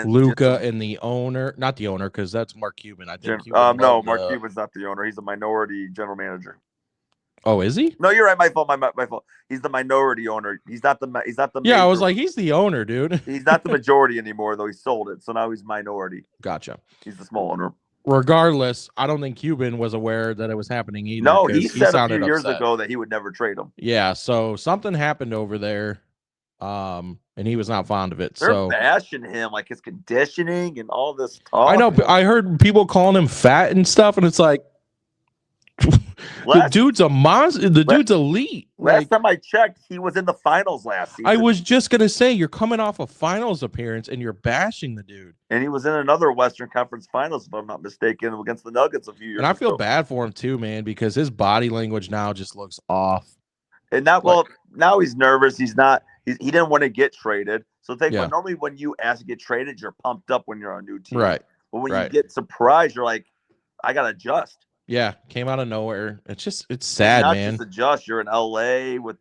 Luka and the owner, not the owner, because that's Mark Cuban. I think.
No, Mark Cuban's not the owner. He's a minority general manager.
Oh, is he?
No, you're right. My fault. My fault. He's the minority owner. He's not the.
Yeah, I was
major.
like, he's the owner, dude.
He's not the majority anymore, though. He sold it, so now he's minority.
Gotcha.
He's the small owner.
Regardless, I don't think Cuban was aware that it was happening either.
No, he said a few
sounded
years
upset.
ago that he would never trade him.
Yeah, so something happened over there, and he was not fond of it.
They're bashing him, like his conditioning and all this talk.
I know. I heard people calling him fat and stuff, and it's like, the dude's a monster. The dude's elite.
Last time I checked, he was in the finals last season.
I was just gonna say, you're coming off a finals appearance and you're bashing the dude.
And he was in another Western Conference Finals, if I'm not mistaken, against the Nuggets a few years ago.
And I feel bad for him too, man, because his body language now just looks off.
And now he's nervous. He didn't want to get traded. So normally when you ask to get traded, you're pumped up when you're on a new team.
Right.
But when you get surprised, you're like, I gotta adjust.
Yeah, came out of nowhere. It's sad, man.
Just adjust. You're in LA with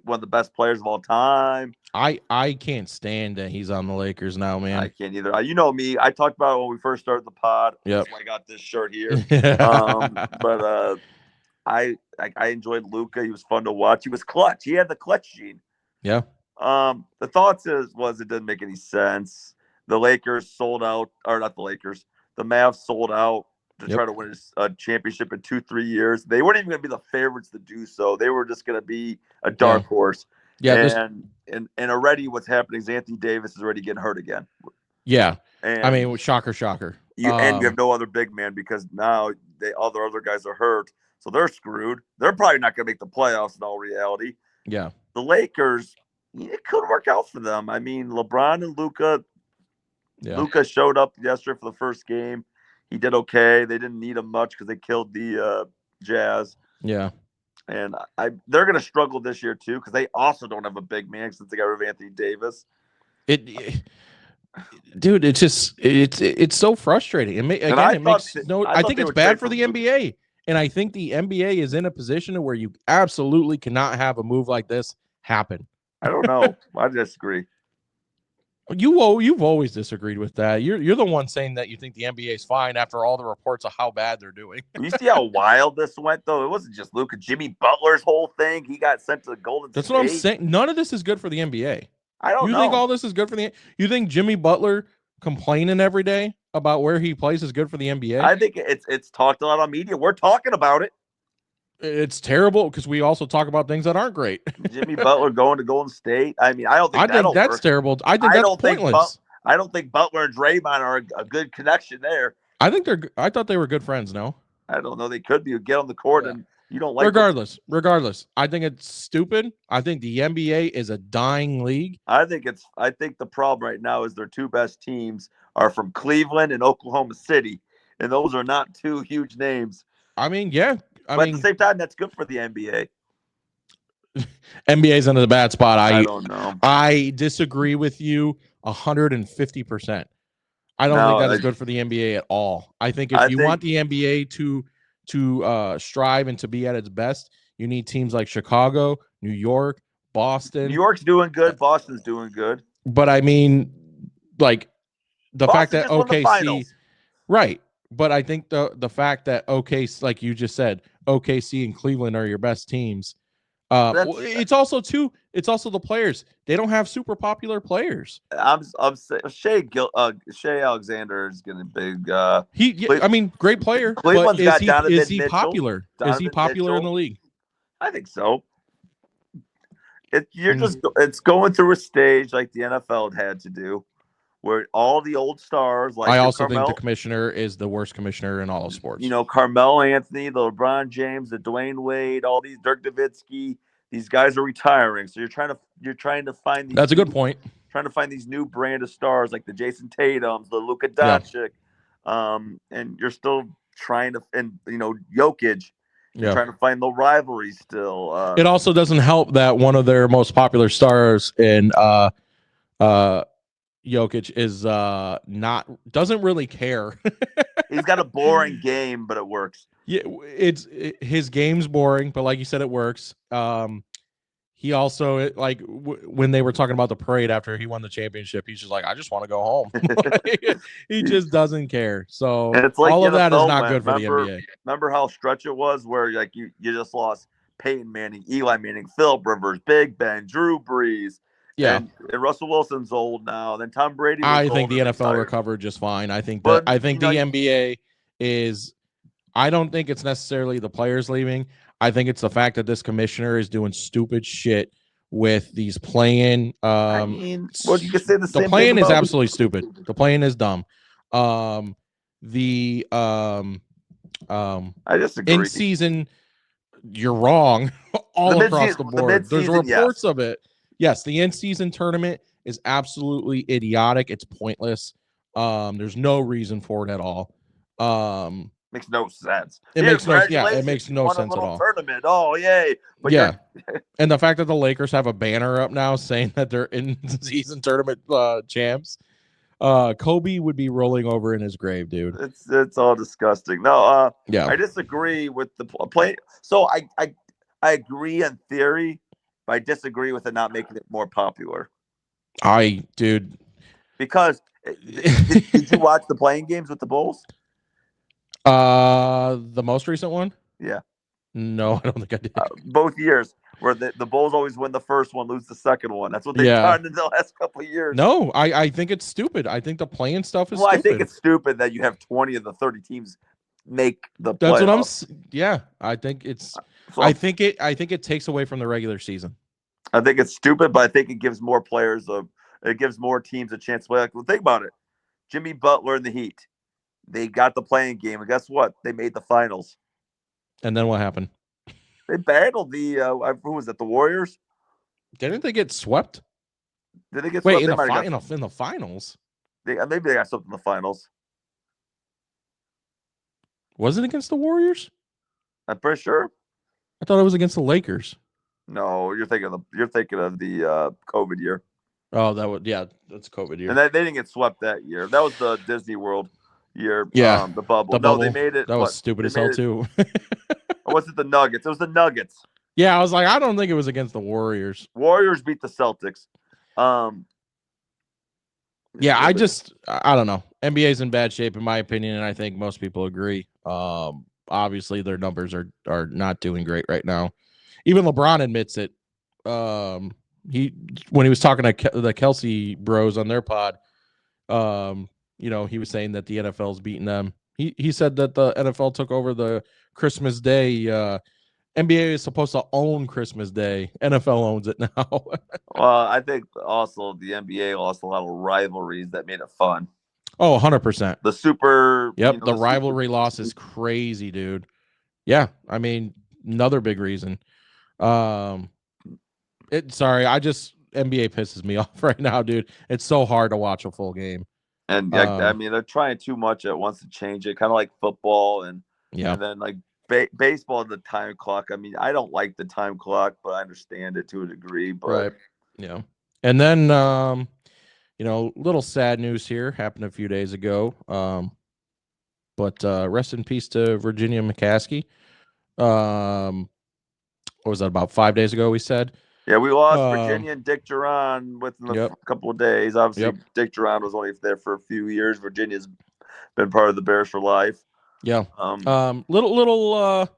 one of the best players of all time.
I can't stand that he's on the Lakers now, man.
I can't either. You know me. I talked about it when we first started the pod.
Yep.
That's why I got this shirt here. But I enjoyed Luka. He was fun to watch. He was clutch. He had the clutch gene.
Yeah.
The thoughts was it didn't make any sense. The Lakers sold out, or not the Lakers. The Mavs sold out to try to win a championship in 2-3 years. They weren't even going to be the favorites to do so. They were just going to be a dark horse. Yeah, and already what's happening is Anthony Davis is already getting hurt again.
Yeah,
and
I mean, shocker.
And you have no other big man because now all the other guys are hurt, so they're screwed. They're probably not going to make the playoffs in all reality.
Yeah,
the Lakers, it could work out for them. I mean, LeBron and Luka. Yeah. Luka showed up yesterday for the first game. He did okay. They didn't need him much because they killed the Jazz.
Yeah.
And they're going to struggle this year, too, because they also don't have a big man since they got rid of Anthony Davis.
Dude, it's so frustrating. I think it's bad for the NBA. And I think the NBA is in a position where you absolutely cannot have a move like this happen.
I don't know. I disagree.
You've always disagreed with that. You're the one saying that you think the NBA is fine after all the reports of how bad they're doing.
You see how wild this went, though? It wasn't just Luka. Jimmy Butler's whole thing. He got sent to the Golden State.
That's what I'm saying. None of this is good for the NBA.
I don't know.
You think all this is good for you think Jimmy Butler complaining every day about where he plays is good for the NBA?
I think it's talked a lot on media. We're talking about it.
It's terrible because we also talk about things that aren't great.
Jimmy Butler going to Golden State. I mean, I think
that's terrible. I think that's pointless.
I don't think Butler and Draymond are a good connection there.
I thought they were good friends. No,
I don't know. They could be. Get on the court and you don't like.
Regardless, I think it's stupid. I think the NBA is a dying league.
I think the problem right now is their two best teams are from Cleveland and Oklahoma City, and those are not two huge names.
I mean, yeah.
But at the same time, that's good for the NBA.
NBA's in a bad spot.
I don't know.
I disagree with you 150%. I don't think that is good for the NBA at all. I think if you want the NBA to strive and to be at its best, you need teams like Chicago, New York, Boston.
New York's doing good. Boston's doing good.
But I mean, like the fact that OKC, right? But I think the fact that OKC, like you just said, OKC and Cleveland are your best teams. It's also the players. They don't have super popular players.
I'm saying Shea Alexander is getting big.
I mean, great player.
Cleveland's
but
got
is he popular? Is he popular in the league?
I think so. It's going through a stage like the NFL had to do, where all the old stars like
I also think the commissioner is the worst commissioner in all of sports.
You know, Carmelo Anthony, the LeBron James, the Dwayne Wade, all these Dirk Nowitzki, these guys are retiring. So you're trying to find these.
That's a good point.
Trying to find these new brand of stars like the Jason Tatums, the Luka Doncic, and you're still trying to, and Jokic. You're trying to find the rivalry still.
It also doesn't help that one of their most popular stars in Jokic is doesn't really care.
He's got a boring game, but it works.
Yeah, his game's boring, but like you said, it works. He also when they were talking about the parade after he won the championship, he's just like, I just want to go home. He just doesn't care. So
it's like
all of that is not good for the NBA.
Remember how stretch it was where like you just lost Peyton Manning, Eli Manning, Philip Rivers, Big Ben, Drew Brees.
Yeah.
And Russell Wilson's old now. Then Tom Brady was
I
old
think the
and
NFL
retired.
recovered just fine. I think
But,
the NBA is. I don't think it's necessarily the players leaving. I think it's the fact that this commissioner is doing stupid shit with these playing.
I mean, well, you could say the same
The playing
thing
is
about
absolutely stupid. The playing is dumb. I
disagree.
In season, you're wrong all across the board. There's reports of it. Yes, the in-season tournament is absolutely idiotic. It's pointless. There's no reason for it at all.
Makes no sense.
It makes no sense at all.
Tournament. Oh, yay. But
yeah. And the fact that the Lakers have a banner up now saying that they're in-season tournament champs. Kobe would be rolling over in his grave, dude.
It's all disgusting. No,
yeah.
I disagree with the play. So I agree in theory, but I disagree with it not making it more popular.
Dude.
Because did you watch the playing games with the Bulls?
The most recent one?
Yeah.
No, I don't think I did.
Both years, where the Bulls always win the first one, lose the second one. That's what they've done in the last couple of years.
No, I think it's stupid. I think the playing stuff is
stupid.
I
think it's stupid that you have 20 of the 30 teams make the playoffs.
That's what I'm. Yeah, I think it's. So I think it takes away from the regular season.
I think it's stupid, but I think it gives more players it gives more teams a chance to play. Like, well, think about it. Jimmy Butler and the Heat. They got the playing game, and guess what? They made the finals.
And then what happened?
They battled the who was it? The Warriors.
Didn't they get swept?
Did they get
swept?
Wait,
in the finals?
Maybe they got swept in the finals.
Was it against the Warriors?
I'm pretty sure.
I thought it was against the Lakers.
No, you're thinking of the COVID year.
Oh, that's COVID year.
And they didn't get swept that year. That was the Disney World year.
Yeah,
the bubble. No, they made it.
That was stupid as hell too.
Or was it the Nuggets? It was the Nuggets.
Yeah, I was like, I don't think it was against the Warriors.
Warriors beat the Celtics.
Yeah, I don't know. NBA's in bad shape, in my opinion, and I think most people agree. Obviously, their numbers are not doing great right now. Even LeBron admits it. When he was talking to the Kelsey Bros on their pod, he was saying that the NFL's beating them. He said that the NFL took over the Christmas Day. NBA is supposed to own Christmas Day. NFL owns it now.
Well, I think also the NBA lost a lot of rivalries that made it fun.
Oh, 100%.
The super.
Yep, the rivalry loss is crazy, dude. Yeah, I mean, another big reason. NBA pisses me off right now, dude. It's so hard to watch a full game.
And I mean, they're trying too much at once to change it, kind of like football and then like baseball, the time clock. I mean, I don't like the time clock, but I understand it to a degree. But
right, yeah. And then little sad news here happened a few days ago. But rest in peace to Virginia McCaskey. What was that, about 5 days ago? We said.
Yeah, we lost Virginia and Dick Duran within a couple of days. Obviously, Dick Duran was only there for a few years. Virginia's been part of the Bears for life.
Yeah. Little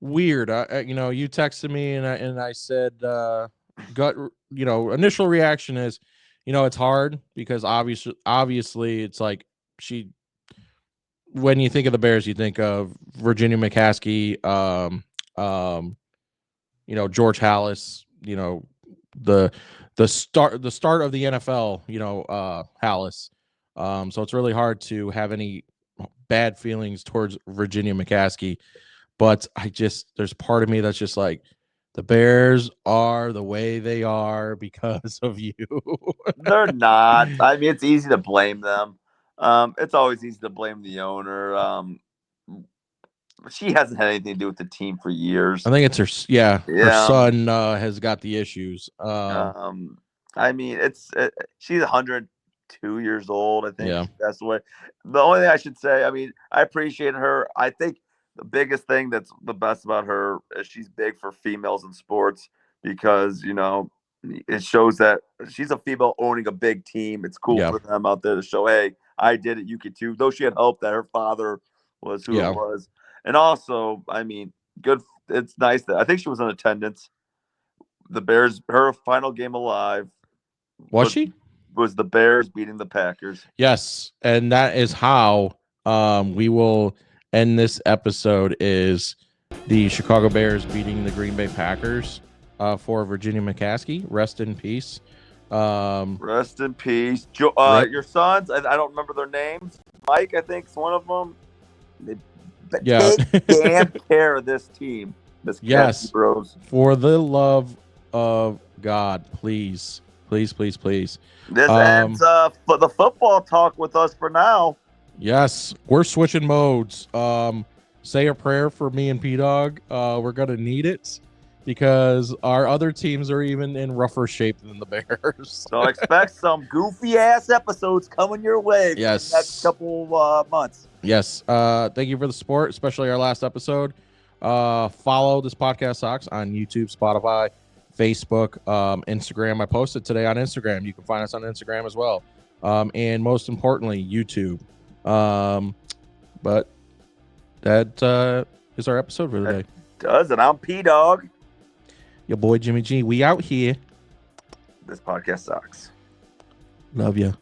weird. You texted me and I said, initial reaction is, it's hard because obviously it's like when you think of the Bears, you think of Virginia McCaskey, George Halas, the start of the NFL, Halas. So it's really hard to have any bad feelings towards Virginia McCaskey, but there's part of me that's just like, the Bears are the way they are because of you.
They're not. I mean, it's easy to blame them. It's always easy to blame the owner. She hasn't had anything to do with the team for years.
I think it's her son has got the issues.
I mean, she's 102 years old. I think that's the way. The only thing I should say, I mean, I appreciate her. I think the biggest thing that's the best about her is she's big for females in sports because, it shows that she's a female owning a big team. It's cool for them out there to show, hey, I did it, you could too. Though she had hope that her father was who it was. And also, I mean, good it's nice that I think she was in attendance. The Bears, her final game alive.
Was she?
Was the Bears beating the Packers?
Yes, and that is how we will end this episode. Is the Chicago Bears beating the Green Bay Packers for Virginia McCaskey? Rest in peace.
Rest in peace. Your sons, I don't remember their names. Mike, I think, is one of them. Take damn care of this team.
Yes,
bros.
For the love of God, please. This ends
for the football talk with us for now.
Yes, we're switching modes. Say a prayer for me and P-Dog. We're going to need it because our other teams are even in rougher shape than the Bears.
So expect some goofy-ass episodes coming your way for the next couple months.
Yes. Thank you for the support, especially our last episode. Follow this Podcast Sox on YouTube, Spotify, Facebook, Instagram. I posted today on Instagram. You can find us on Instagram as well. And most importantly, YouTube. But that is our episode for today.
Does it? I'm P-Dog.
Your boy Jimmy G. We out here.
This podcast sucks.
Love you.